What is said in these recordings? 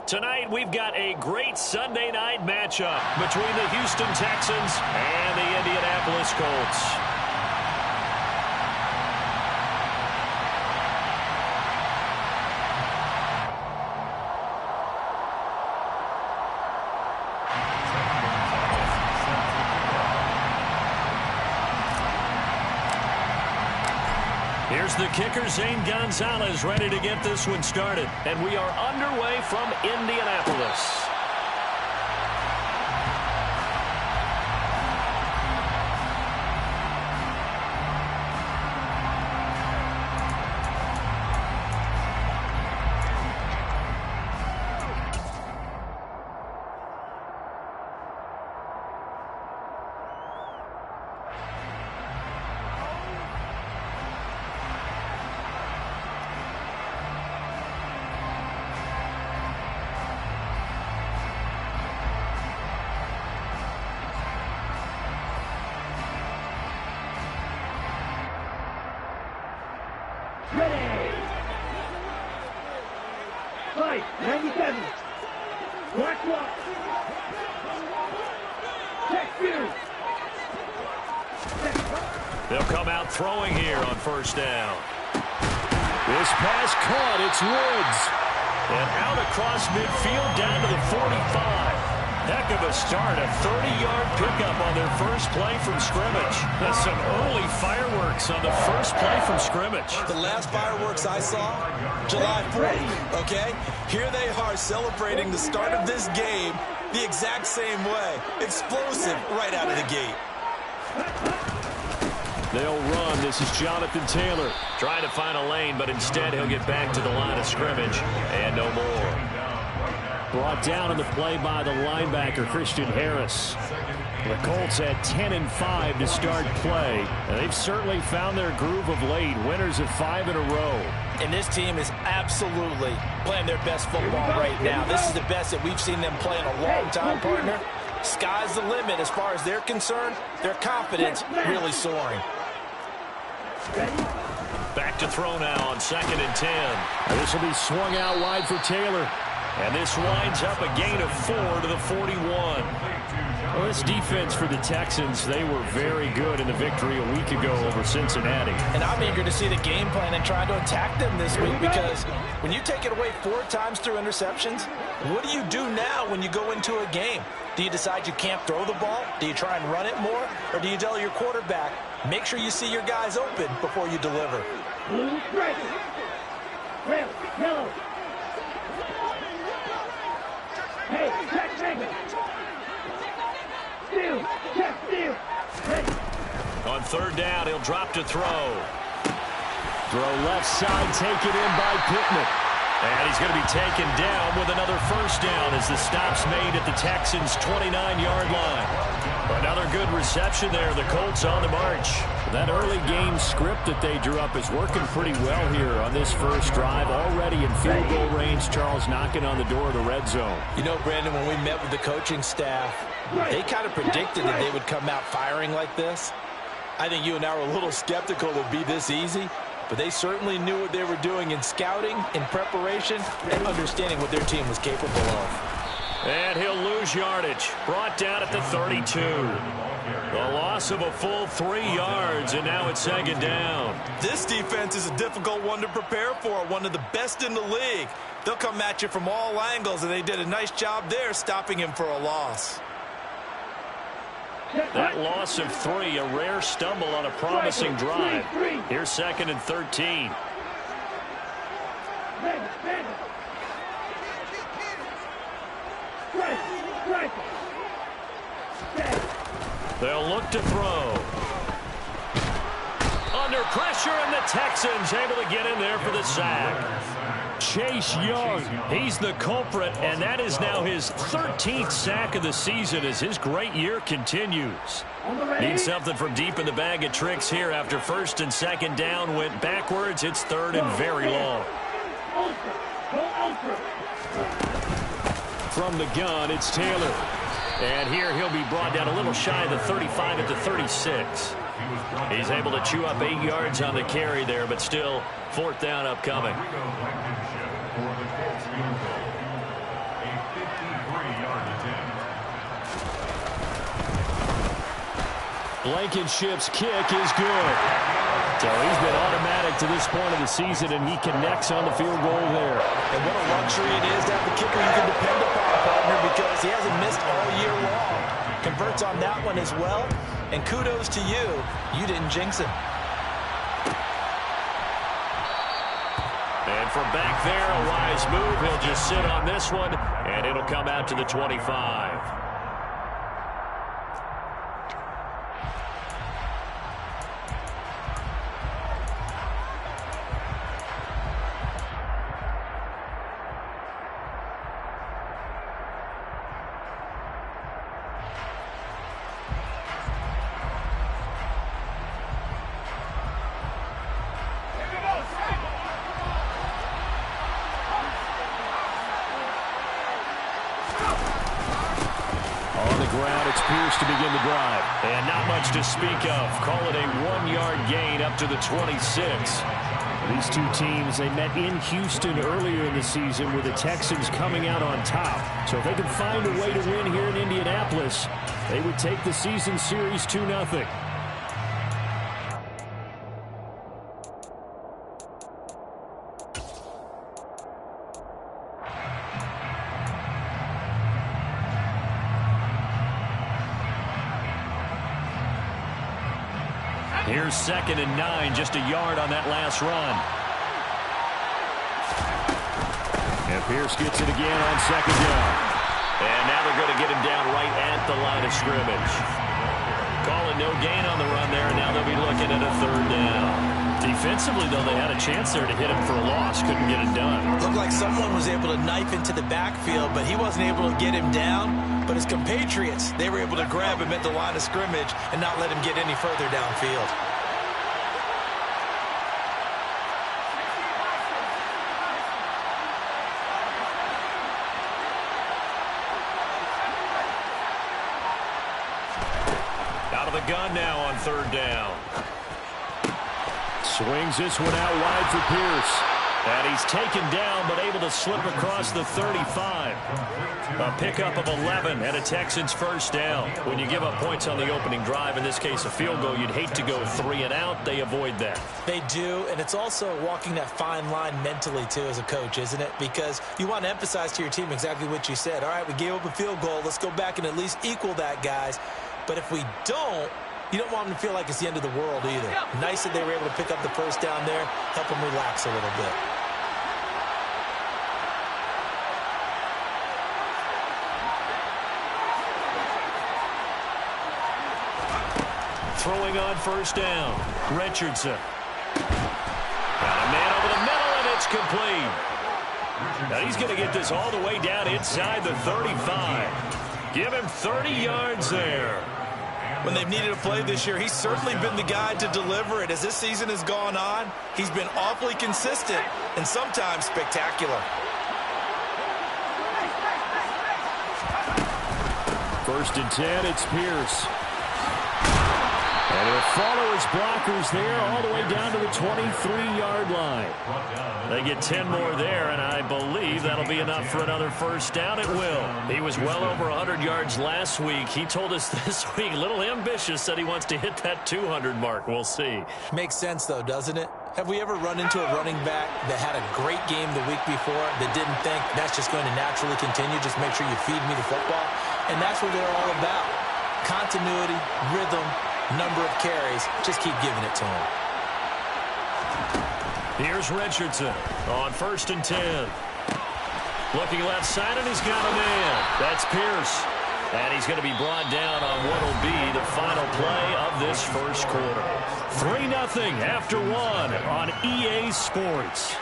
Tonight, we've got a great Sunday night matchup between the Houston Texans and the Indianapolis Colts. Here's the kicker, Zane Gonzalez, ready to get this one started. And we are underway from Indianapolis. Ready! Fight, 97. Black block. Check you. They'll come out throwing here on first down. This pass caught. It's Woods. And out across midfield down to the 45. Heck of a start. A 30-yard pickup on their first play from scrimmage. That's some early fireworks on the first play from scrimmage. The last fireworks I saw, July 4th, okay? Here they are celebrating the start of this game the exact same way. Explosive right out of the gate. They'll run. This is Jonathan Taylor. Trying to find a lane, but instead he'll get back to the line of scrimmage. And no more. Brought down in the play by the linebacker, Christian Harris. The Colts had 10-5 to start play. And they've certainly found their groove of late. Winners of 5 in a row. And this team is absolutely playing their best football right now. This is the best that we've seen them play in a long time, partner. Sky's the limit as far as they're concerned. Their confidence really soaring. Back to throw now on 2nd and 10. This will be swung out wide for Taylor. And this winds up a gain of 4 to the 41. Well, this defense for the Texans, they were very good in the victory a week ago over Cincinnati. And I'm eager to see the game plan and try to attack them this week, because when you take it away 4 times through interceptions, what do you do now when you go into a game? Do you decide you can't throw the ball? Do you try and run it more? Or do you tell your quarterback, make sure you see your guys open before you deliver? Blue stripe. Red, yellow. Hey, check, Megan. Steal, check, steal. Ready. On 3rd down, he'll drop to throw. Throw left side, taken in by Pittman. And he's going to be taken down with another first down as the stop's made at the Texans' 29-yard line. Another good reception there. The Colts on the march. That early game script that they drew up is working pretty well here on this first drive. Already in field goal range, Charles knocking on the door of the red zone. You know, Brandon, when we met with the coaching staff, they kind of predicted that they would come out firing like this. I think you and I were a little skeptical it would be this easy, but they certainly knew what they were doing in scouting, in preparation, and understanding what their team was capable of. And he'll lose yardage. Brought down at the 32. A loss of a full 3 yards, and now it's 2nd down. This defense is a difficult one to prepare for, one of the best in the league. They'll come at you from all angles, and they did a nice job there stopping him for a loss. That loss of 3, a rare stumble on a promising drive. Here's 2nd and 13. They'll look to throw. Under pressure, and the Texans able to get in there for the sack. Chase Young, he's the culprit, and that is now his 13th sack of the season as his great year continues. Need something from deep in the bag of tricks here after 1st and 2nd down went backwards. It's 3rd and very long. From the gun, it's Taylor. And here he'll be brought down a little shy of the 35 at the 36. He's able to chew up 8 yards on the carry there, but still 4th down upcoming. Blankenship's kick is good. So he's been automatic to this point of the season, and he connects on the field goal there. And what a luxury it is to have a kicker you can depend upon, partner, because he hasn't missed all year long. Converts on that one as well, and kudos to you. You didn't jinx him. And from back there, a wise move. He'll just sit on this one, and it'll come out to the 25. To begin the drive. And not much to speak of. Call it a 1-yard gain up to the 26. These two teams, they met in Houston earlier in the season with the Texans coming out on top. So if they can find a way to win here in Indianapolis, they would take the season series 2-0. Here's 2nd and 9, just a yard on that last run. And Pierce gets it again on 2nd down. And now they're going to get him down right at the line of scrimmage. Calling no gain on the run there, and now they'll be looking at a 3rd down. Defensively, though, they had a chance there to hit him for a loss. Couldn't get it done. Looked like someone was able to knife into the backfield, but he wasn't able to get him down. But his compatriots, they were able to grab him at the line of scrimmage and not let him get any further downfield. Out of the gun now on 3rd down. Swings this one out wide for Pierce. And he's taken down, but able to slip across the 35. A pickup of 11 and a Texans 1st down. When you give up points on the opening drive, in this case a field goal, you'd hate to go 3 and out. They avoid that. They do, and it's also walking that fine line mentally, too, as a coach, isn't it? Because you want to emphasize to your team exactly what you said. All right, we gave up a field goal. Let's go back and at least equal that, guys. But if we don't, you don't want them to feel like it's the end of the world either. Nice that they were able to pick up the 1st down there, help them relax a little bit. Throwing on 1st down, Richardson. Got a man over the middle, and it's complete. Now he's going to get this all the way down inside the 35. Give him 30 yards there. When they've needed a play this year, he's certainly been the guy to deliver it. As this season has gone on, he's been awfully consistent and sometimes spectacular. 1st and 10, it's Pierce. And he'll follow his blockers there all the way down to the 23-yard line. They get 10 more there, and I believe that'll be enough for another 1st down. It will. He was well over 100 yards last week. He told us this week, a little ambitious, said he wants to hit that 200 mark. We'll see. Makes sense, though, doesn't it? Have we ever run into a running back that had a great game the week before that didn't think that's just going to naturally continue? Just make sure you feed me the football. And that's what they're all about. Continuity, rhythm, number of carries. Just keep giving it to him. Here's Richardson on 1st and 10. Looking left side, and he's got a man. That's Pierce. And he's going to be brought down on what will be the final play of this 1st quarter. 3-0 after 1 on EA Sports.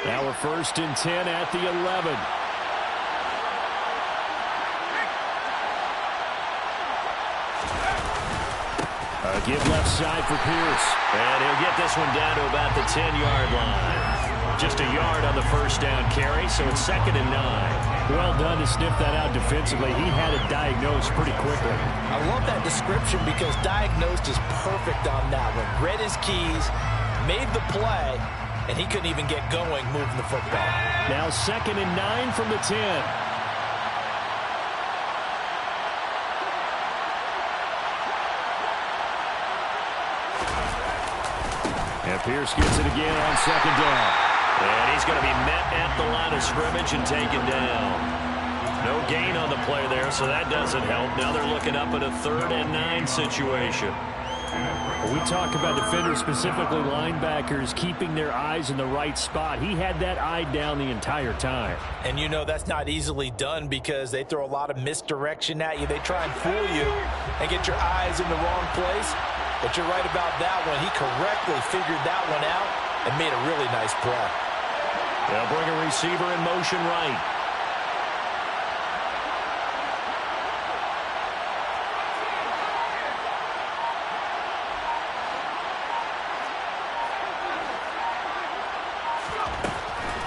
Now we're 1st and 10 at the 11. Give left side for Pierce. And he'll get this one down to about the 10-yard line. just a yard on the first down carry, so it's 2nd and 9. Well done to sniff that out defensively. He had it diagnosed pretty quickly. I love that description because diagnosed is perfect on that one. Read his keys, made the play, and he couldn't even get going moving the football. Now 2nd and 9 from the 10. And Pierce gets it again on 2nd down. And he's going to be met at the line of scrimmage and taken down. No gain on the play there, so that doesn't help. Now they're looking up at a 3rd and 9 situation. We talk about defenders, specifically linebackers, keeping their eyes in the right spot. He had that eye down the entire time. And you know that's not easily done because they throw a lot of misdirection at you. They try and fool you and get your eyes in the wrong place. But you're right about that one. He correctly figured that one out and made a really nice play. They'll bring a receiver in motion right.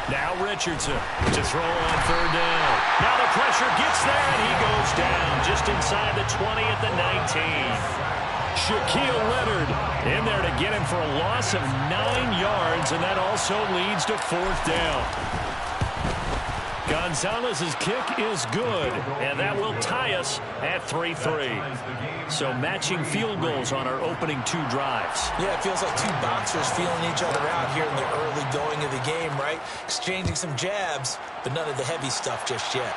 Now Richardson to throw on 3rd down. Now the pressure gets there, and he goes down just inside the 20 at the 19. Shaquille Leonard in there to get him for a loss of 9 yards, and that also leads to 4th down. Gonzalez's kick is good, and that will tie us at 3-3. So matching field goals on our opening 2 drives. Yeah, it feels like 2 boxers feeling each other out here in the early going of the game, right? Exchanging some jabs, but none of the heavy stuff just yet.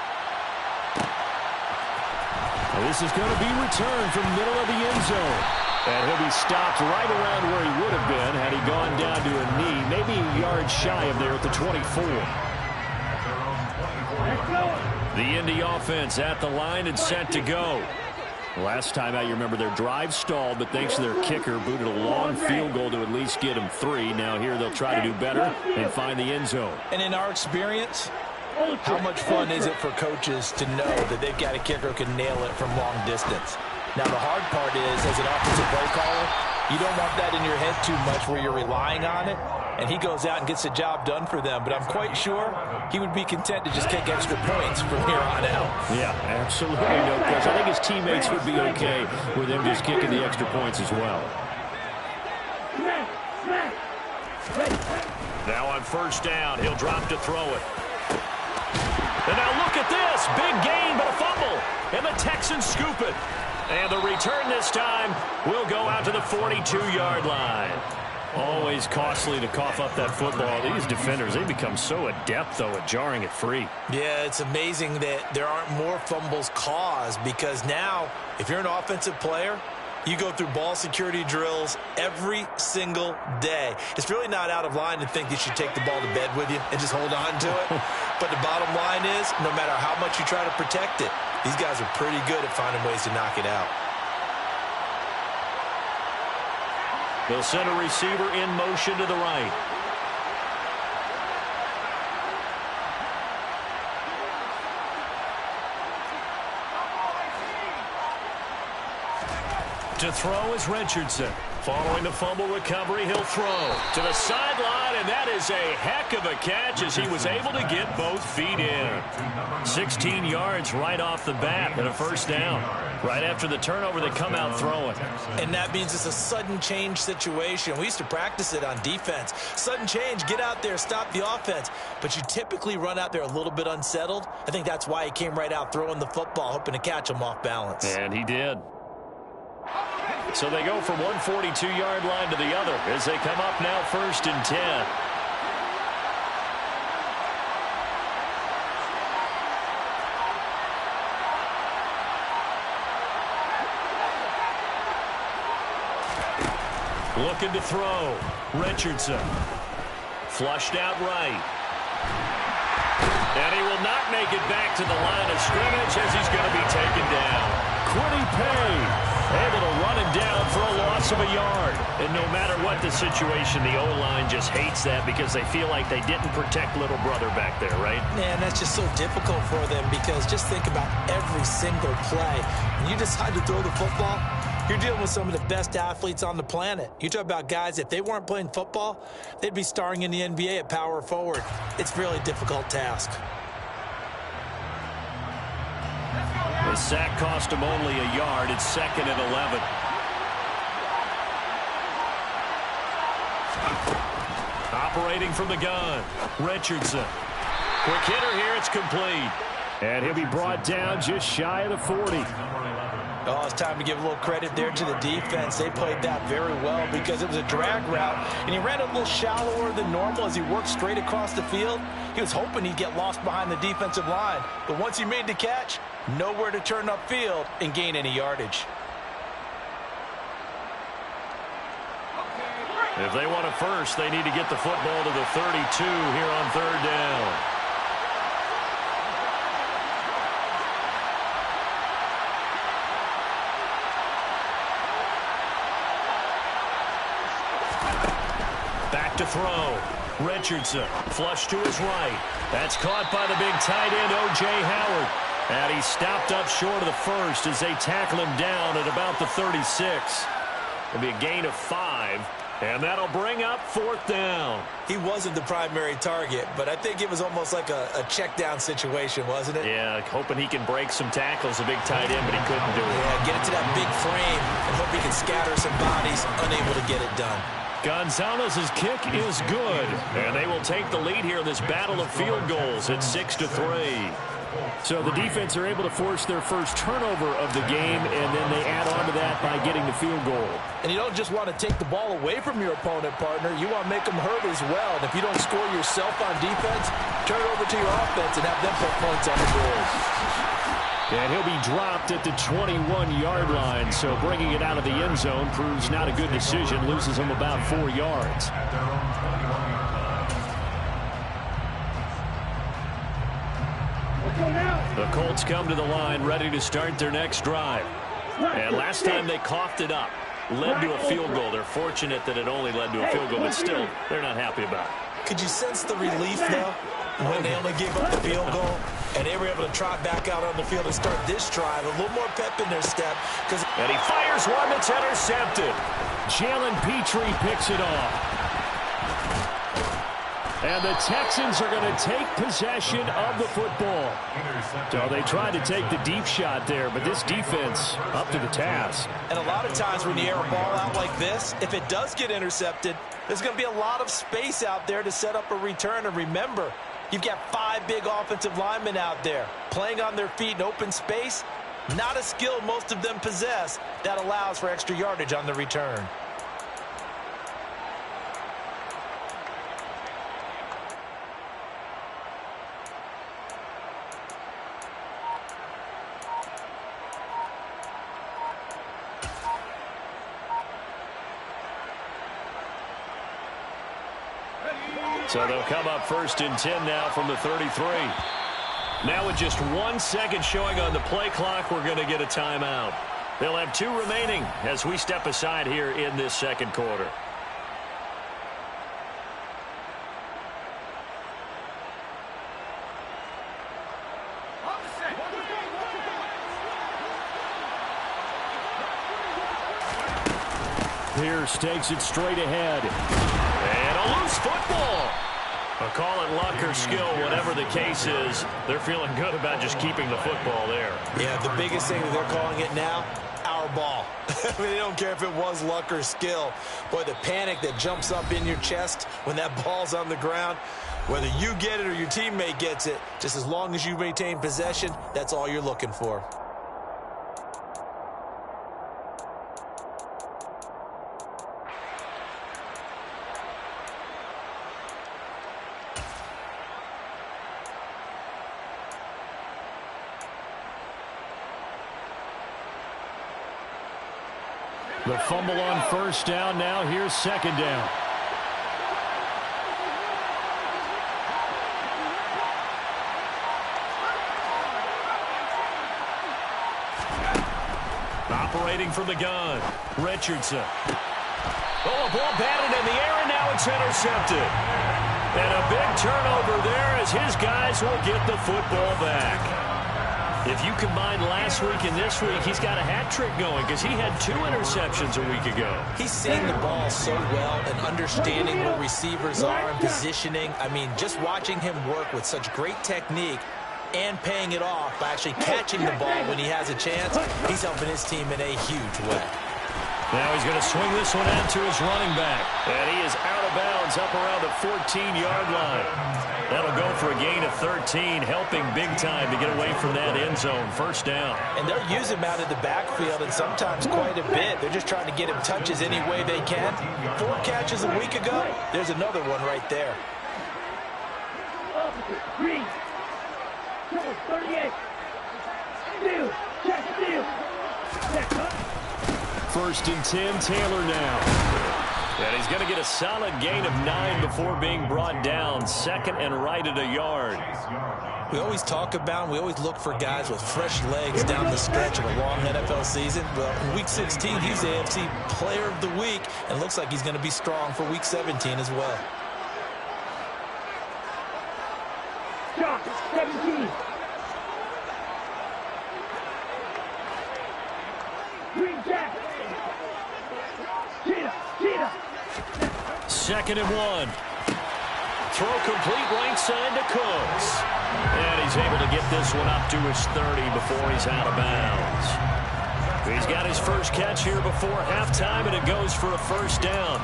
This is going to be returned from middle of the end zone. And he'll be stopped right around where he would have been had he gone down to a knee, maybe a yard shy of there at the 24. The Indy offense at the line and set to go. Last time out, you remember their drive stalled, but thanks to their kicker, booted a long field goal to at least get them 3. Now here they'll try to do better and find the end zone. And in our experience, how much fun is it for coaches to know that they've got a kicker who can nail it from long distance? Now, the hard part is, as an offensive play caller, you don't want that in your head too much where you're relying on it, and he goes out and gets the job done for them. But I'm quite sure he would be content to just kick extra points from here on out. Yeah, absolutely no question. I think his teammates would be okay with him just kicking the extra points as well. Now on 1st down, he'll drop to throw it. And now look at this. Big gain, but a fumble. And the Texans scoop it. And the return this time will go out to the 42-yard line. Always costly to cough up that football. These defenders, they become so adept, though, at jarring it free. Yeah, it's amazing that there aren't more fumbles caused because now, if you're an offensive player, you go through ball security drills every single day. It's really not out of line to think you should take the ball to bed with you and just hold on to it. But the bottom line is, no matter how much you try to protect it, these guys are pretty good at finding ways to knock it out. They'll send a receiver in motion to the right. To throw is Richardson. Following the fumble recovery, he'll throw to the sideline, and that is a heck of a catch as he was able to get both feet in. 16 yards right off the bat and a 1st down. Right after the turnover, they come out throwing. And that means it's a sudden change situation. We used to practice it on defense. Sudden change, get out there, stop the offense. But you typically run out there a little bit unsettled. I think that's why he came right out throwing the football, hoping to catch him off balance. And he did. So they go from one 42-yard line to the other as they come up now 1st and 10. Looking to throw. Richardson. Flushed out right. And he will not make it back to the line of scrimmage as he's going to be taken down. Quiddy Pay able to run him down for a loss of a yard. And no matter what the situation, the O-line just hates that because they feel like they didn't protect little brother back there, right? Man, that's just so difficult for them because just think about every single play. When you decide to throw the football, You're dealing with some of the best athletes on the planet. You talk about guys, if they weren't playing football, they'd be starring in the NBA at power forward. It's a really difficult task. The sack cost him only a yard. It's 2nd and 11. Operating from the gun, Richardson. Quick hitter here, it's complete. And he'll be brought down just shy of the 40. Oh, it's time to give a little credit there to the defense. They played that very well because it was a drag route, and he ran a little shallower than normal as he worked straight across the field. He was hoping he'd get lost behind the defensive line, but once he made the catch, nowhere to turn upfield and gain any yardage. If they want a first, they need to get the football to the 32 here on 3rd down. Back to throw. Richardson, flush to his right. That's caught by the big tight end, O.J. Howard. And he stopped up short of the first as they tackle him down at about the 36. It'll be a gain of 5. And that'll bring up 4th down. He wasn't the primary target, but I think it was almost like a check down situation, wasn't it? Yeah, hoping he can break some tackles, a big tight end, but he couldn't do it. Yeah, get into that big frame and hope he can scatter some bodies, unable to get it done. Gonzalez's kick is good, and they will take the lead here in this battle of field goals at 6-3. So the defense are able to force their first turnover of the game, and then they add on to that by getting the field goal. And you don't just want to take the ball away from your opponent, partner. You want to make them hurt as well. And if you don't score yourself on defense, turn it over to your offense and have them put points on the board. And he'll be dropped at the 21-yard line, so bringing it out of the end zone proves not a good decision, loses him about 4 yards. The Colts come to the line ready to start their next drive. And last time they coughed it up, led to a field goal. They're fortunate that it only led to a field goal, but still, they're not happy about it. Could you sense the relief, though, when they only gave up the field goal and they were able to trot back out on the field and start this drive? A little more pep in their step. And he fires one that's intercepted. Jalen Petrie picks it off. And the Texans are going to take possession of the football. So they tried to take the deep shot there, but this defense up to the task. And a lot of times when you air a ball out like this, if it does get intercepted, there's going to be a lot of space out there to set up a return. And remember, you've got 5 big offensive linemen out there playing on their feet in open space. Not a skill most of them possess that allows for extra yardage on the return. So they'll come up 1st and 10 now from the 33. Now with just 1 second showing on the play clock, we're going to get a timeout. They'll have 2 remaining as we step aside here in this second quarter. Pierce takes it straight ahead. And a loose football. Call it luck or skill, whatever the case is. They're feeling good about just keeping the football there. Yeah, the biggest thing that they're calling it now, our ball. I mean, they don't care if it was luck or skill. Boy, the panic that jumps up in your chest when that ball's on the ground, whether you get it or your teammate gets it, just as long as you maintain possession, that's all you're looking for. The fumble on 1st down. Now here's 2nd down. Operating from the gun, Richardson. Oh, a ball batted in the air, and now it's intercepted. And a big turnover there as his guys will get the football back. If you combine last week and this week, he's got a hat trick going because he had 2 interceptions a week ago. He's seeing the ball so well and understanding where receivers are and positioning. I mean, just watching him work with such great technique and paying it off by actually catching the ball when he has a chance, he's helping his team in a huge way. Now he's going to swing this one out to his running back. And he is out of bounds up around the 14-yard line. That'll go for a gain of 13, helping big time to get away from that end zone. First down. And they'll use him out of the backfield, and sometimes quite a bit. They're just trying to get him touches any way they can. 4 catches a week ago. There's another one right there. Opposite. Green. Triple 38. Steal. Check steal. Check up. 1st and 10, Taylor now. And he's going to get a solid gain of 9 before being brought down. 2nd and right at a yard. We always talk about and we always look for guys with fresh legs down the stretch of a long NFL season. Well, in Week 16, he's AFC Player of the Week, and looks like he's going to be strong for Week 17 as well. Shot. 17. Green Jack. Cheetah. Cheetah. 2nd and 1. Throw complete right side to Cooks. And he's able to get this one up to his 30 before he's out of bounds. He's got his first catch here before halftime, and it goes for a first down.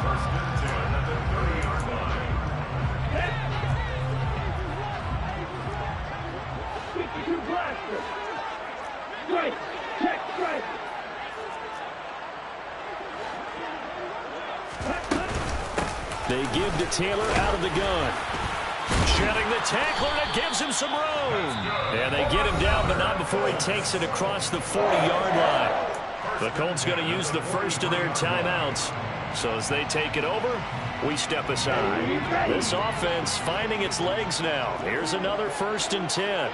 52 blaster. Strike. Check strike. They give to Taylor out of the gun. Shedding the tackler, and it gives him some room. And they get him down, but not before he takes it across the 40-yard line. The Colts going to use the first of their timeouts. So as they take it over, we step aside. This offense finding its legs now. Here's another 1st and 10.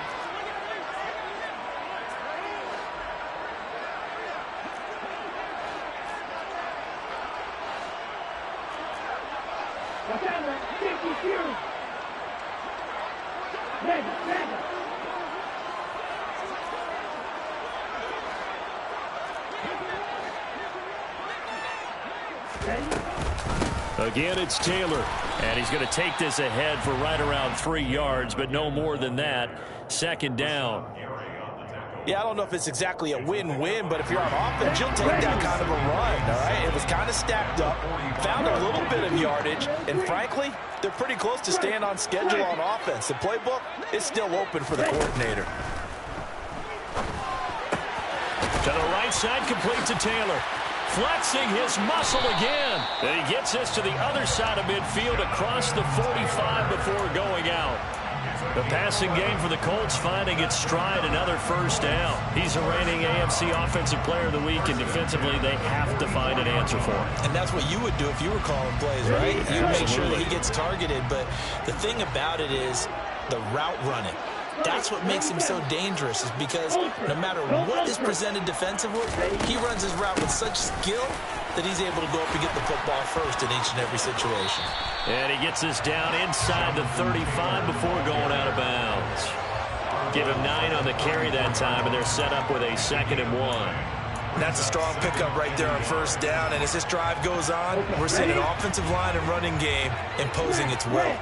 Watch out, man. 50 Fury. Mega. Again, it's Taylor. And he's going to take this ahead for right around 3 yards, but no more than that. 2nd down. Yeah, I don't know if it's exactly a win-win, but if you're on offense, you'll take that kind of a run, all right? It was kind of stacked up, found a little bit of yardage, and frankly, they're pretty close to staying on schedule on offense. The playbook is still open for the coordinator. To the right side, complete to Taylor. Flexing his muscle again. And he gets this to the other side of midfield across the 45 before going out. The passing game for the Colts finding its stride, another first down. He's a reigning AFC Offensive Player of the Week, and defensively they have to find an answer for him. And that's what you would do if you were calling plays, right? You make sure that he gets targeted. But the thing about it is the route running. That's what makes him so dangerous, is because no matter what is presented defensively, he runs his route with such skill that he's able to go up and get the football first in each and every situation. And he gets this down inside the 35 before going out of bounds. Give him 9 on the carry that time, and they're set up with a 2nd and 1. And that's a strong pickup right there on first down. And as this drive goes on, we're seeing an offensive line and running game imposing its will.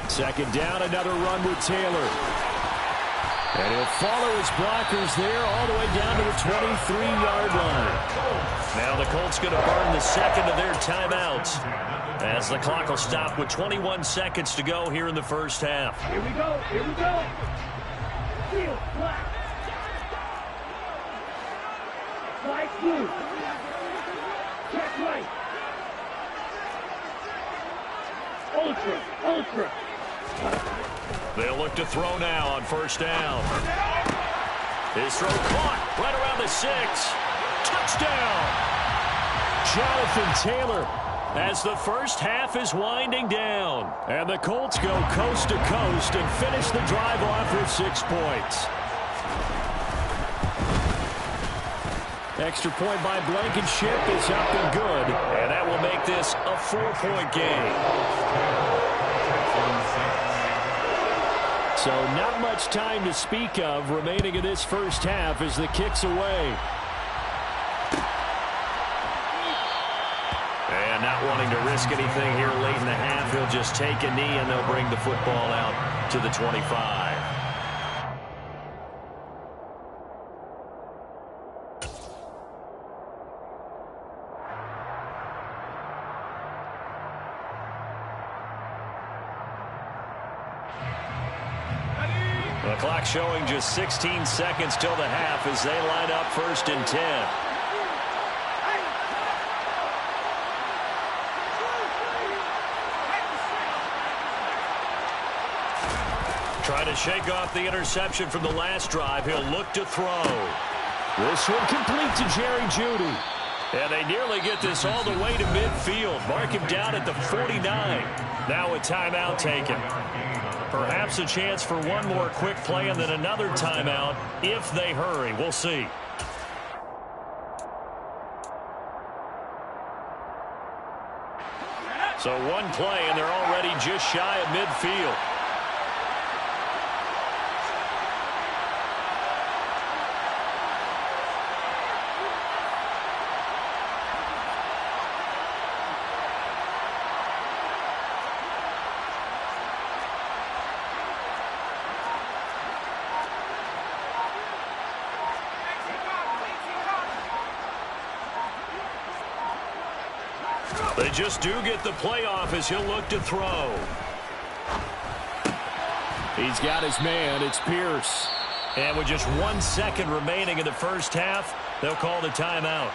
Second down, another run with Taylor. And he'll follow his blockers there all the way down to the 23-yard line. Now the Colts going to burn the second of their timeouts as the clock will stop with 21 seconds to go here in the first half. Here we go. Field, black. Slide blue. Check right. Ultra. They'll look to throw now on first down. His throw caught right around the 6. Touchdown! Jonathan Taylor as the first half is winding down. And the Colts go coast to coast and finish the drive off with 6 points. Extra point by Blankenship is up and good. And that will make this a 4-point game. So not much time to speak of remaining in this first half as the kick's away. And not wanting to risk anything here late in the half, he'll just take a knee and they'll bring the football out to the 25. The clock showing just 16 seconds till the half as they line up 1st and 10. Trying to shake off the interception from the last drive. He'll look to throw. This one complete to Jerry Jeudy. And they nearly get this all the way to midfield. Mark him down at the 49. Now a timeout taken. Perhaps a chance for one more quick play and then another timeout if they hurry. We'll see. So one play and they're already just shy of midfield. They just do get the playoff as he'll look to throw. He's got his man. It's Pierce. And with just 1 second remaining in the first half, they'll call the timeout.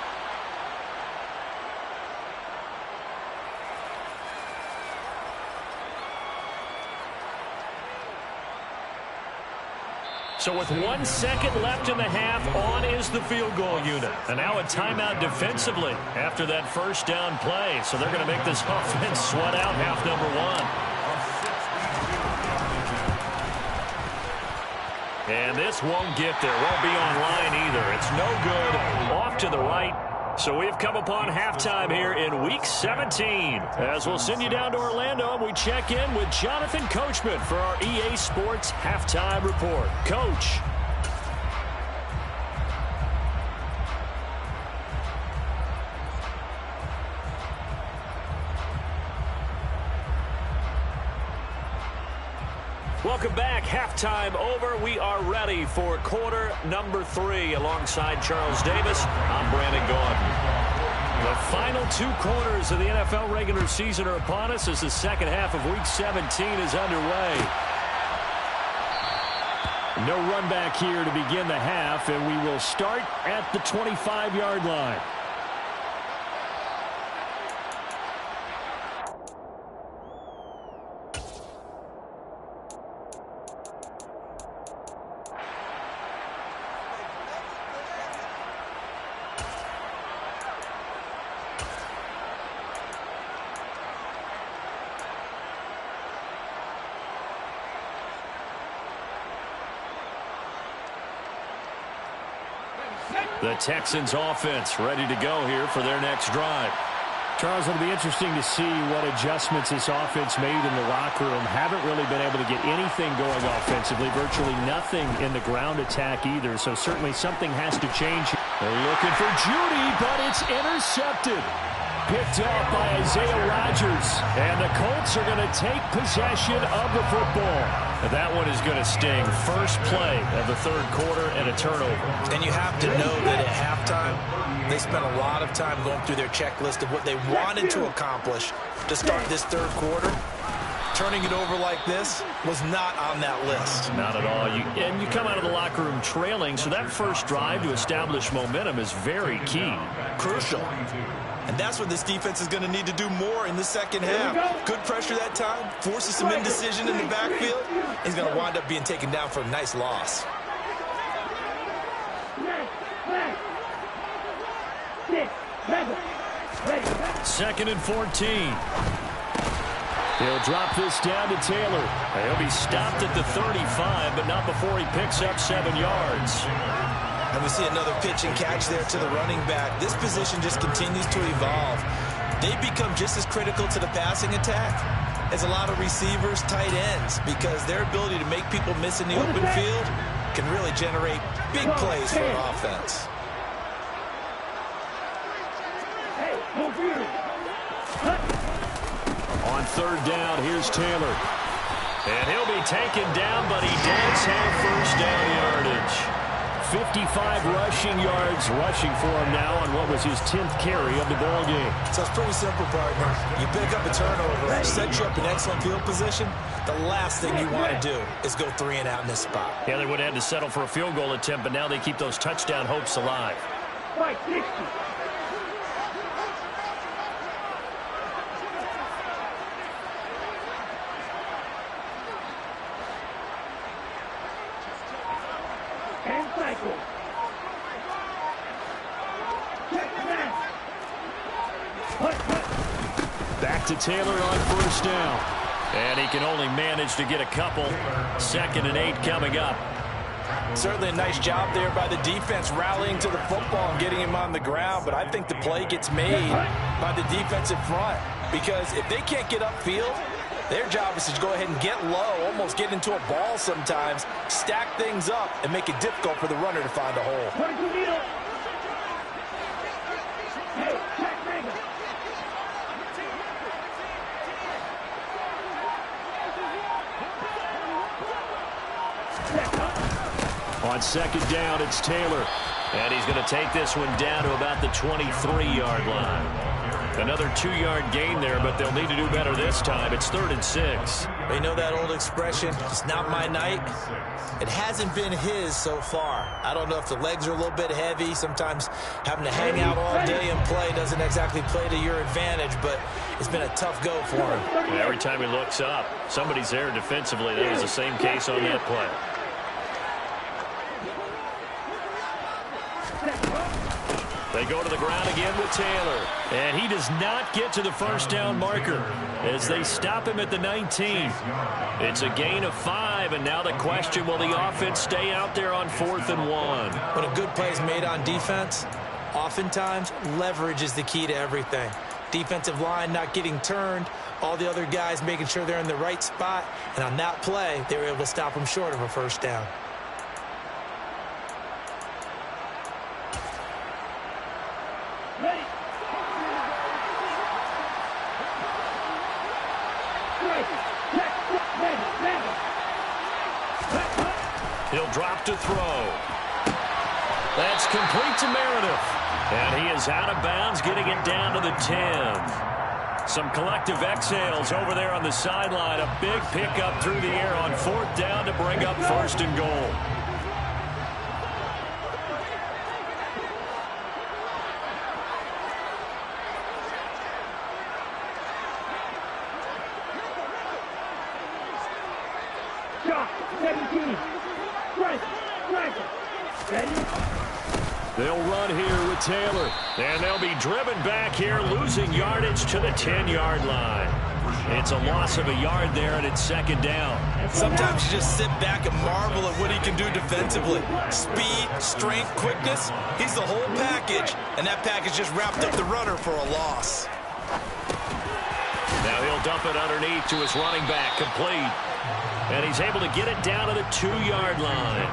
So with 1 second left in the half, on is the field goal unit. And now a timeout defensively after that first down play. So they're going to make this offense sweat out half number 1. And this won't get there. Won't be online either. It's no good. Off to the right. So we've come upon halftime here in Week 17. As we'll send you down to Orlando, and we check in with Jonathan Coachman for our EA Sports Halftime Report. Coach. Welcome back. Halftime over. We are ready for quarter number 3. Alongside Charles Davis, I'm Brandon Gordon. The final 2 quarters of the NFL regular season are upon us as the second half of Week 17 is underway. No run back here to begin the half, and we will start at the 25-yard line. The Texans offense ready to go here for their next drive. Charles, it'll be interesting to see what adjustments this offense made in the locker room. Haven't really been able to get anything going offensively. Virtually nothing in the ground attack either. So certainly something has to change. They're looking for Jeudy, but it's intercepted. Picked off by Isaiah Rodgers. And the Colts are going to take possession of the football. That one is going to sting. First play of the third quarter and a turnover. And you have to know that at halftime, they spent a lot of time going through their checklist of what they wanted to accomplish to start this third quarter. Turning it over like this was not on that list. Not at all. And you come out of the locker room trailing, so that first drive to establish momentum is very key. Crucial. And that's what this defense is going to need to do more in the second half. Good pressure that time, forces some indecision in the backfield. He's going to wind up being taken down for a nice loss. 9, 5, 6, 7, ready. 2nd and 14. He'll drop this down to Taylor. He'll be stopped at the 35, but not before he picks up 7 yards. And we see another pitch and catch there to the running back. This position just continues to evolve. They become just as critical to the passing attack as a lot of receivers, tight ends, because their ability to make people miss in the open field can really generate big plays for an offense. On 3rd down, here's Taylor. And he'll be taken down, but he does have 1st down yardage. 55 rushing yards rushing for him now on what was his 10th carry of the ball game. So it's pretty simple, partner. You pick up a turnover, set you up in excellent field position. The last thing you want to do is go 3 and out in this spot. Yeah, they would have had to settle for a field goal attempt, but now they keep those touchdown hopes alive. Right, 60. And cycle. Check that. Back to Taylor on 1st down. And he can only manage to get a couple. 2nd and 8 coming up. Certainly a nice job there by the defense rallying to the football and getting him on the ground, but I think the play gets made by the defensive front, because if they can't get upfield, their job is to go ahead and get low, almost get into a ball sometimes, stack things up, and make it difficult for the runner to find a hole. Hey, check Rager. On 2nd down, it's Taylor. And he's going to take this one down to about the 23-yard line. Another 2-yard gain there, but they'll need to do better this time. It's 3rd and 6. You know that old expression, it's not my night? It hasn't been his so far. I don't know if the legs are a little bit heavy. Sometimes having to hang out all day and play doesn't exactly play to your advantage, but it's been a tough go for him. And every time he looks up, somebody's there defensively. That was the same case on that play. They go to the ground again with Taylor. And he does not get to the 1st down marker as they stop him at the 19. It's a gain of 5, and now the question, will the offense stay out there on 4th and 1? When a good play is made on defense, oftentimes leverage is the key to everything. Defensive line not getting turned, all the other guys making sure they're in the right spot, and on that play, they were able to stop him short of a 1st down. He'll drop to throw. That's complete to Meredith. And he is out of bounds, getting it down to the 10. Some collective exhales over there on the sideline. A big pickup through the air on 4th down to bring up 1st and goal. Shot, 17. They'll run here with Taylor. And they'll be driven back here, losing yardage to the 10-yard line. It's a loss of a yard there, and it's 2nd down. Sometimes you just sit back and marvel at what he can do defensively. Speed, strength, quickness, he's the whole package. And that package just wrapped up the runner for a loss. Now he'll dump it underneath to his running back, complete. And he's able to get it down to the 2-yard line.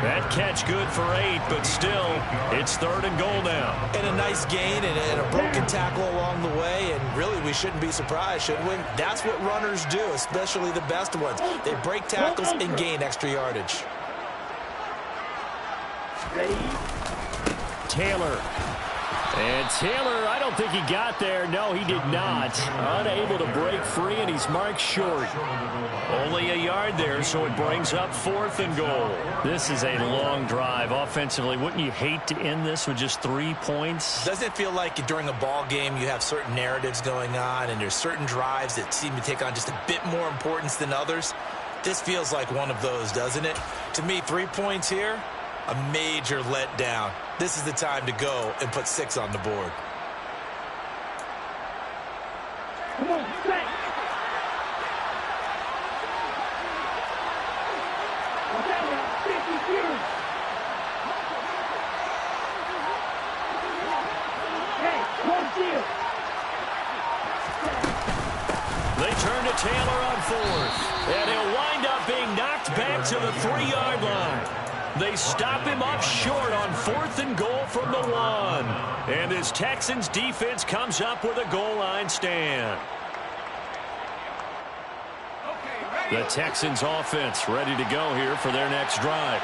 That catch good for 8, but still, it's 3rd and goal now. And a nice gain and a broken tackle along the way, and really we shouldn't be surprised, should we? That's what runners do, especially the best ones. They break tackles and gain extra yardage. Taylor. And Taylor, I don't think he got there. No, he did not. Unable to break free, and he's marked short. Only a yard there, so it brings up 4th and goal. This is a long drive offensively. Wouldn't you hate to end this with just 3 points? Doesn't it feel like during a ball game you have certain narratives going on, and there's certain drives that seem to take on just a bit more importance than others? This feels like one of those, doesn't it? To me, 3 points here, a major letdown. This is the time to go and put 6 on the board. 4th. And he'll wind up being knocked back to the 3-yard line. They stop him up short on 4th and goal from the 1. And this Texans defense comes up with a goal line stand. The Texans offense ready to go here for their next drive.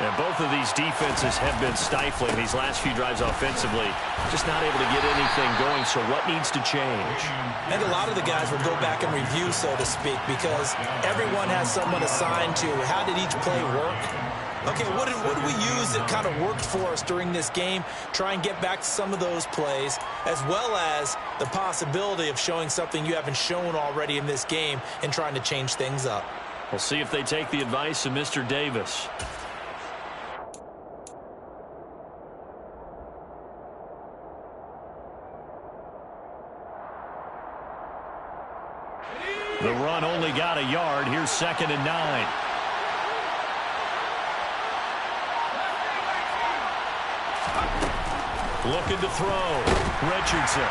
And both of these defenses have been stifling these last few drives offensively. Just not able to get anything going, so what needs to change? I think a lot of the guys will go back and review, so to speak, because everyone has someone assigned to how did each play work. Okay, what did we use that kind of worked for us during this game? Try and get back to some of those plays, as well as the possibility of showing something you haven't shown already in this game and trying to change things up. We'll see if they take the advice of Mr. Davis. The run only got a yard. Here's 2nd and 9. Looking to throw. Richardson.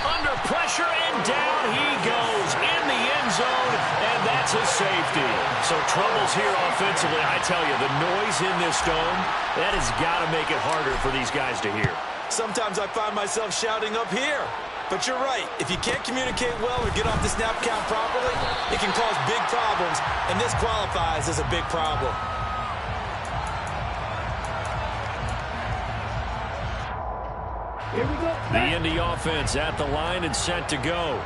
Under pressure, and down he goes in the end zone, and that's a safety. So troubles here offensively. I tell you, the noise in this dome, that has got to make it harder for these guys to hear. Sometimes I find myself shouting up here. But you're right. If you can't communicate well or get off the snap count properly, it can cause big problems, and this qualifies as a big problem. Here we go. The Indy offense at the line and set to go.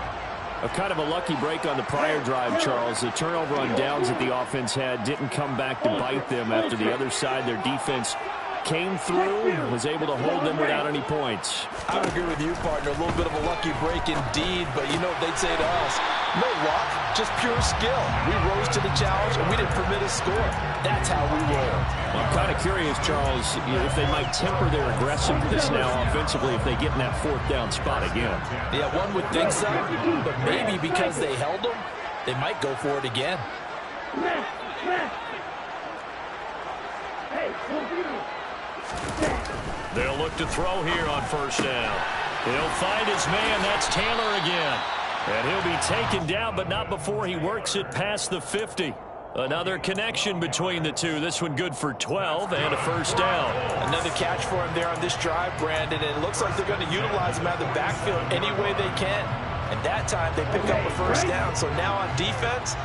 A kind of a lucky break on the prior drive, Charles. The turnover on downs that the offense had didn't come back to bite them after the other side. Their defense came through, was able to hold them without any points. I would agree with you, partner. A little bit of a lucky break indeed, but you know what they'd say to us? No luck, just pure skill. We rose to the challenge, and we didn't permit a score. That's how we roll. Well, I'm kind of curious, Charles, if they might temper their aggressiveness now offensively if they get in that 4th down spot again. Yeah, one would think so, but maybe because they held them, they might go for it again. Hey, They'll look to throw here on 1st down. He'll find his man. That's Taylor again. And he'll be taken down, but not before he works it past the 50. Another connection between the two. This one good for 12 and a 1st down. Another catch for him there on this drive, Brandon, and it looks like they're going to utilize him out of the backfield any way they can. And that time they pick up a 1st down. So now on defense,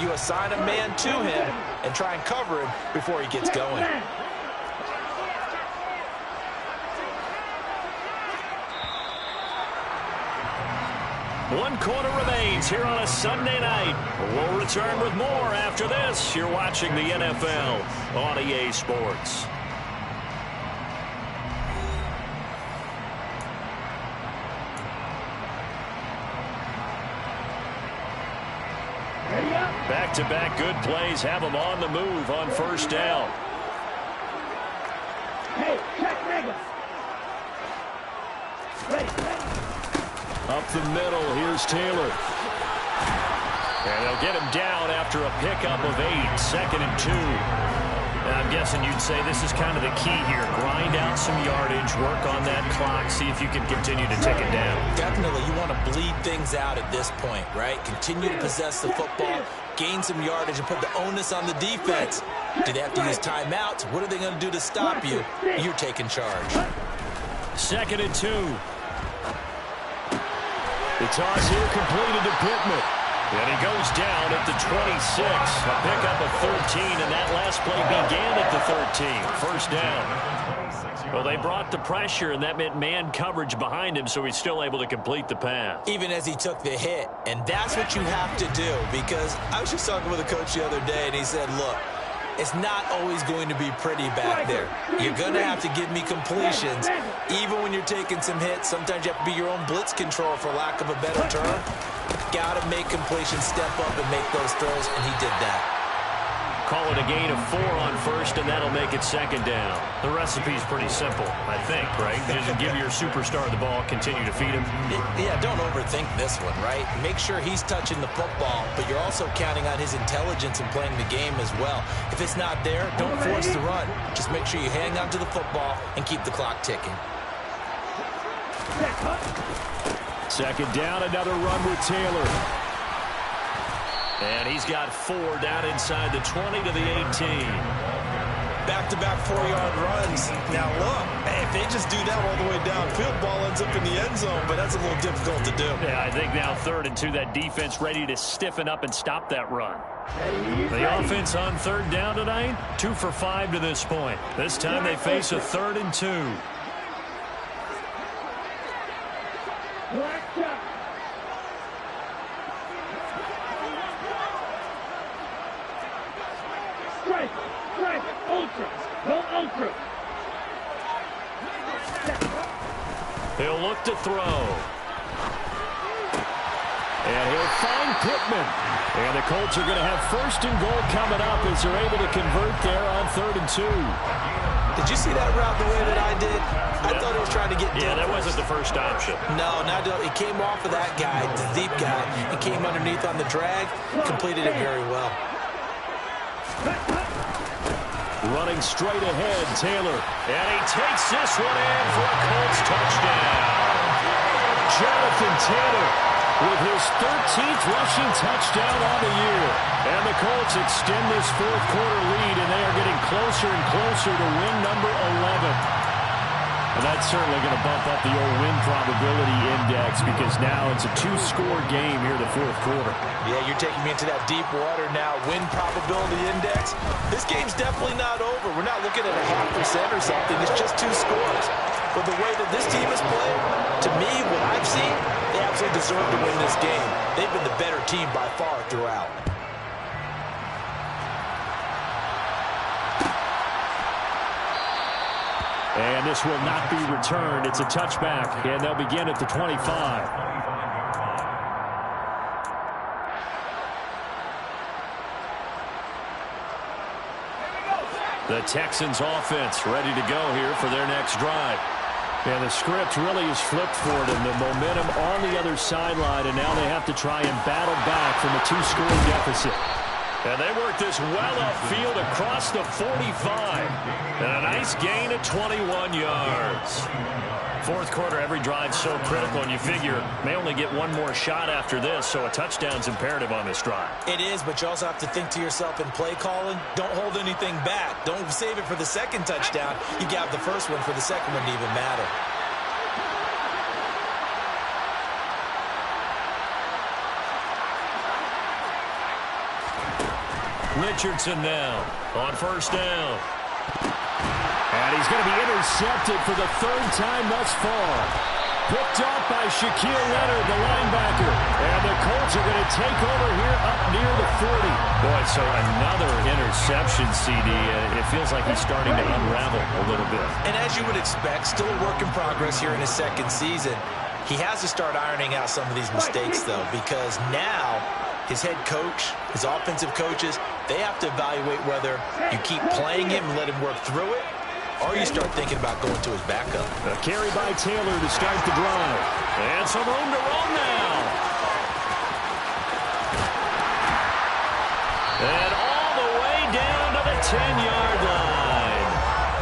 you assign a man to him and try and cover him before he gets going. 1 quarter remains here on a Sunday night. We'll return with more after this. You're watching the NFL on EA Sports. Back-to-back good plays have them on the move on 1st down. Hey, check nigga. Ready. Up the middle, here's Taylor. And they'll get him down after a pickup of 8, 2nd and 2. And I'm guessing you'd say this is kind of the key here. Grind out some yardage, work on that clock, see if you can continue to take it down. Definitely, you want to bleed things out at this point, right? Continue to possess the football, gain some yardage, and put the onus on the defense. Do they have to use timeouts? What are they going to do to stop you? You're taking charge. 2nd and 2. The toss here completed to Pittman. And he goes down at the 26. A pickup of 13, and that last play began at the 13. 1st down. Well, they brought the pressure, and that meant man coverage behind him, so he's still able to complete the pass. Even as he took the hit, and that's what you have to do, because I was just talking with a coach the other day, and he said, look, it's not always going to be pretty back there. You're going to have to give me completions. Even when you're taking some hits, sometimes you have to be your own blitz control, for lack of a better term. Got to make completions, step up and make those throws, and he did that. Call it a gain of 4 on 1st, and that'll make it 2nd down. The recipe's pretty simple, I think, right? Just give your superstar the ball, continue to feed him. Yeah, don't overthink this one, right? Make sure he's touching the football, but you're also counting on his intelligence in playing the game as well. If it's not there, don't force the run. Just make sure you hang on to the football and keep the clock ticking. 2nd down, another run with Taylor. And he's got 4 down inside the 20 to the 18. Back-to-back 4-yard runs. Now, look, if they just do that all the way downfield, ball ends up in the end zone, but that's a little difficult to do. Yeah, I think now 3rd and 2, that defense ready to stiffen up and stop that run. The offense on 3rd down tonight, 2 for 5 to this point. This time they face a 3rd and 2. He'll look to throw. And he'll find Pittman. And the Colts are going to have 1st and goal coming up as they're able to convert there on 3rd and 2. Did you see that route the way that I did? I thought it was trying to get deep. Yeah, that wasn't the first option. No, he came off of that guy, the deep guy, and came underneath on the drag, completed it very well. Running straight ahead, Taylor. And he takes this one in for a Colts touchdown. Jonathan Taylor with his 13th rushing touchdown on the year. And the Colts extend this 4th quarter lead, and they are getting closer and closer to win number 11. And that's certainly going to bump up the old win probability index because now it's a 2-score game here in the 4th quarter. Yeah, you're taking me into that deep water now. Win probability index. This game's definitely not over. We're not looking at a 0.5% or something. It's just 2 scores. But the way that this team has played, to me, what I've seen, they absolutely deserve to win this game. They've been the better team by far throughout. And this will not be returned. It's a touchback, and they'll begin at the 25. The Texans offense ready to go here for their next drive. And the script really is flipped for them. The momentum on the other sideline, and now they have to try and battle back from a 2-score deficit. And they work this well upfield across the 45. And a nice gain of 21 yards. 4th quarter, every drive's so critical, and you figure may only get one more shot after this, so a touchdown's imperative on this drive. It is, but you also have to think to yourself in play calling, don't hold anything back. Don't save it for the 2nd touchdown. You got the 1st one for the 2nd one to even matter. Richardson now on 1st down. And he's going to be intercepted for the 3rd time thus far. Picked off by Shaquille Leonard, the linebacker. And the Colts are going to take over here up near the 40. Boy, so another interception, CD. It feels like he's starting to unravel a little bit. And as you would expect, still a work in progress here in his 2nd season. He has to start ironing out some of these mistakes, though, because now his head coach, his offensive coaches, they have to evaluate whether you keep playing him and let him work through it, or you start thinking about going to his backup. A carry by Taylor to start the drive. And some room to run now. And all the way down to the 10-yard line.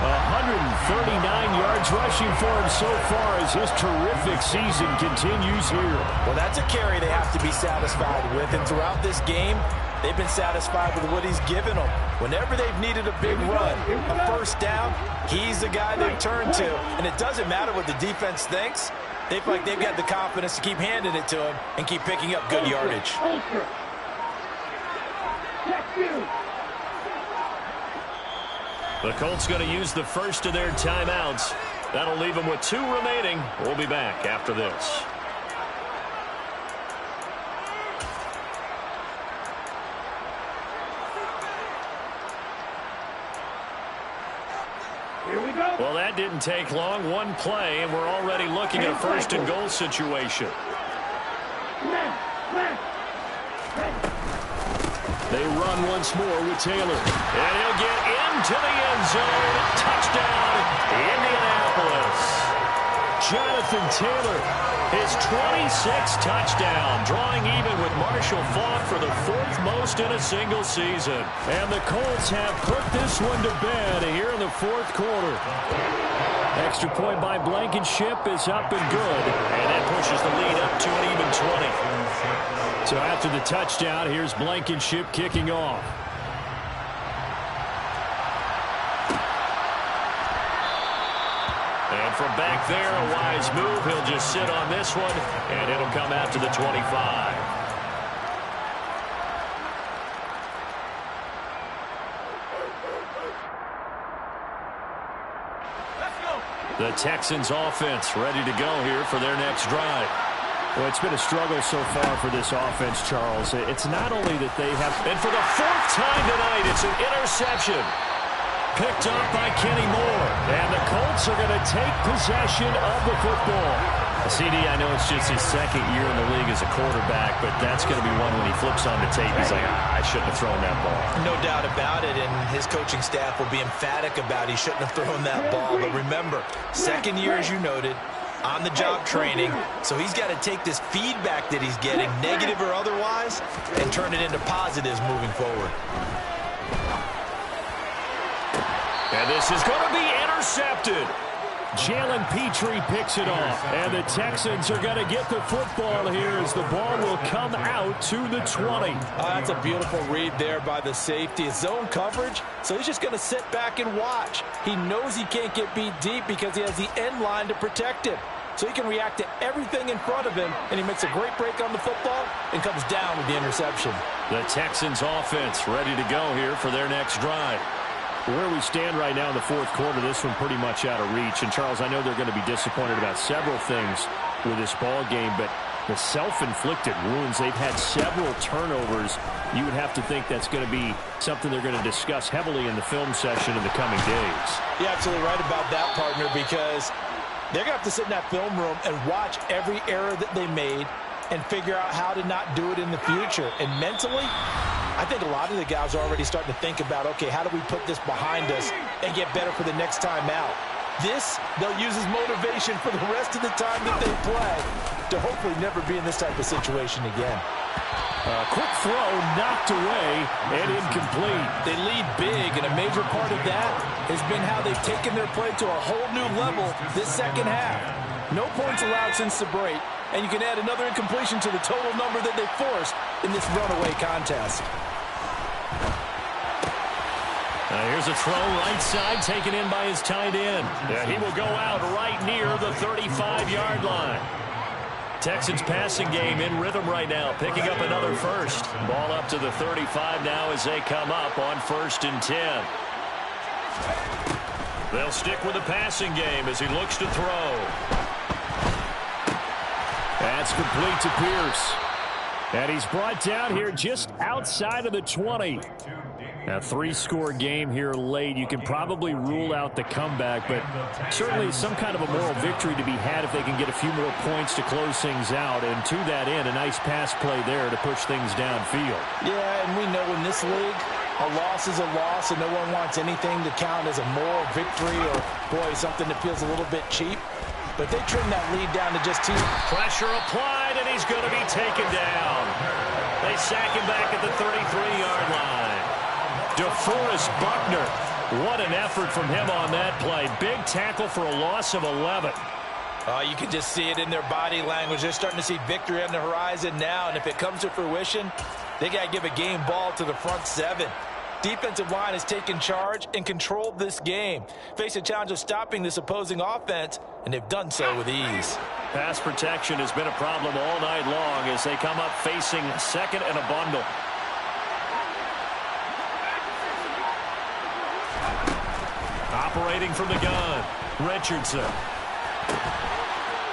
139 yards rushing for him so far as his terrific season continues here. Well, that's a carry they have to be satisfied with, and throughout this game, they've been satisfied with what he's given them. Whenever they've needed a big run, a 1st down, he's the guy they've turned to. And it doesn't matter what the defense thinks. They feel like they've got the confidence to keep handing it to him and keep picking up good yardage. The Colts going to use the 1st of their timeouts. That'll leave them with 2 remaining. We'll be back after this. Here we go. Well, that didn't take long. One play, and we're already looking at a 1st and goal situation. They run once more with Taylor. And he'll get into the end zone. Touchdown, Indianapolis. Jonathan Taylor, his 26th touchdown, drawing even with Marshall Faulk for the 4th most in a single season. And the Colts have put this one to bed here in the 4th quarter. Extra point by Blankenship is up and good. And that pushes the lead up to an even 20. So after the touchdown, here's Blankenship kicking off. And from back there, a wise move. He'll just sit on this one, and it'll come out to the 25. The Texans offense ready to go here for their next drive. Well, it's been a struggle so far for this offense, Charles. It's not only that they have... And for the fourth time tonight, it's an interception. Picked up by Kenny Moore. And the Colts are going to take possession of the football. CD, I know it's just his second year in the league as a quarterback, but that's going to be one when he flips on the tape. He's like, I shouldn't have thrown that ball. No doubt about it, and his coaching staff will be emphatic about he shouldn't have thrown that ball. But remember, second year, as you noted, on-the-job training, so he's got to take this feedback that he's getting, negative or otherwise, and turn it into positives moving forward. And this is going to be intercepted. Jalen Petrie picks it off, and the Texans are going to get the football here as the ball will come out to the 20. That's a beautiful read there by the safety. It's zone coverage, so he's just going to sit back and watch. He knows he can't get beat deep because he has the end line to protect him. So he can react to everything in front of him, and he makes a great break on the football and comes down with the interception. The Texans offense ready to go here for their next drive. Where we stand right now in the fourth quarter, this one pretty much out of reach. And, Charles, I know they're going to be disappointed about several things with this ball game, but the self-inflicted wounds, they've had several turnovers. You would have to think that's going to be something they're going to discuss heavily in the film session in the coming days. You're absolutely right about that, partner, because they're going to have to sit in that film room and watch every error that they made and figure out how to not do it in the future. And mentally, I think a lot of the guys are already starting to think about, okay, how do we put this behind us and get better for the next time out? This, they'll use as motivation for the rest of the time that they play to hopefully never be in this type of situation again. Quick throw knocked away and incomplete. They lead big, and a major part of that has been how they've taken their play to a whole new level this second half. No points allowed since the break, and you can add another incompletion to the total number that they forced in this runaway contest. Here's a throw right side taken in by his tight end. Yeah, he will go out right near the 35-yard line. Texans passing game in rhythm right now, picking up another first. Ball up to the 35 now as they come up on 1st and 10. They'll stick with the passing game as he looks to throw. That's complete to Pierce. And he's brought down here just outside of the 20. A 3-score game here late. You can probably rule out the comeback, but certainly some kind of a moral victory to be had if they can get a few more points to close things out. And to that end, a nice pass play there to push things downfield. Yeah, and we know in this league, a loss is a loss, and no one wants anything to count as a moral victory or, boy, something that feels a little bit cheap. But they trim that lead down to just 2. Pressure applied, and he's going to be taken down. They sack him back at the 33-yard line. DeForest Buckner, what an effort from him on that play. Big tackle for a loss of 11. You can just see it in their body language. They're starting to see victory on the horizon now, and if it comes to fruition, they got to give a game ball to the front 7. Defensive line has taken charge and controlled this game. Face a challenge of stopping this opposing offense, and they've done so with ease. Pass protection has been a problem all night long as they come up facing second and a bundle. Operating from the gun, Richardson.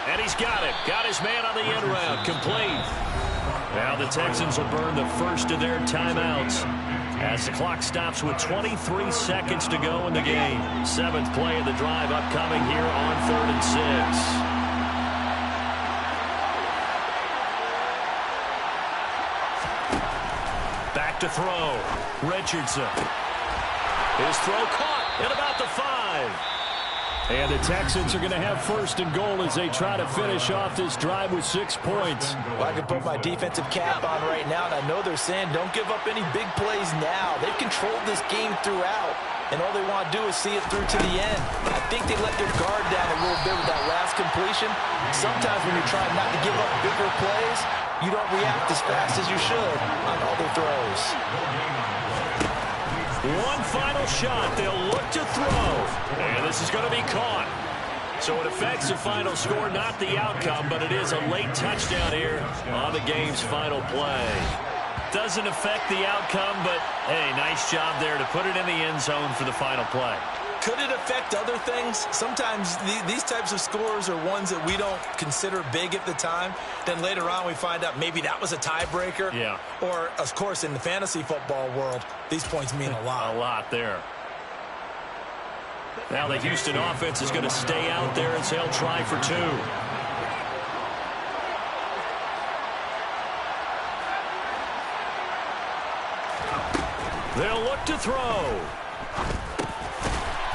And he's got it. Got his man on the end round. Complete. Now the Texans will burn the first of their timeouts as the clock stops with 23 seconds to go in the game. 7th play of the drive upcoming here on 3rd and 6. Back to throw. Richardson. His throw caught at about the 5. And the Texans are going to have first and goal as they try to finish off this drive with 6 points. Well, I can put my defensive cap on right now, and I know they're saying don't give up any big plays now. They've controlled this game throughout, and all they want to do is see it through to the end. I think they let their guard down a little bit with that last completion. Sometimes when you're trying not to give up bigger plays, you don't react as fast as you should on other throws. One final shot. They'll look to throw. And this is going to be caught. So it affects the final score, not the outcome, but it is a late touchdown here on the game's final play. Doesn't affect the outcome, but, hey, nice job there to put it in the end zone for the final play. Could it affect other things? Sometimes these types of scores are ones that we don't consider big at the time. Then later on we find out maybe that was a tiebreaker. Yeah. Or, of course, in the fantasy football world, these points mean a lot. A lot there. Now the Houston offense is going to stay out there as they'll try for 2. They'll look to throw.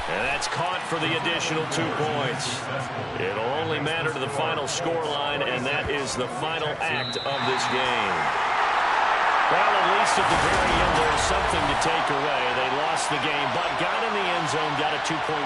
And that's caught for the additional 2 points. It'll only matter to the final scoreline, and that is the final act of this game. Well, at least at the very end, there's something to take away. They lost the game, but got in the end zone, got a 2-point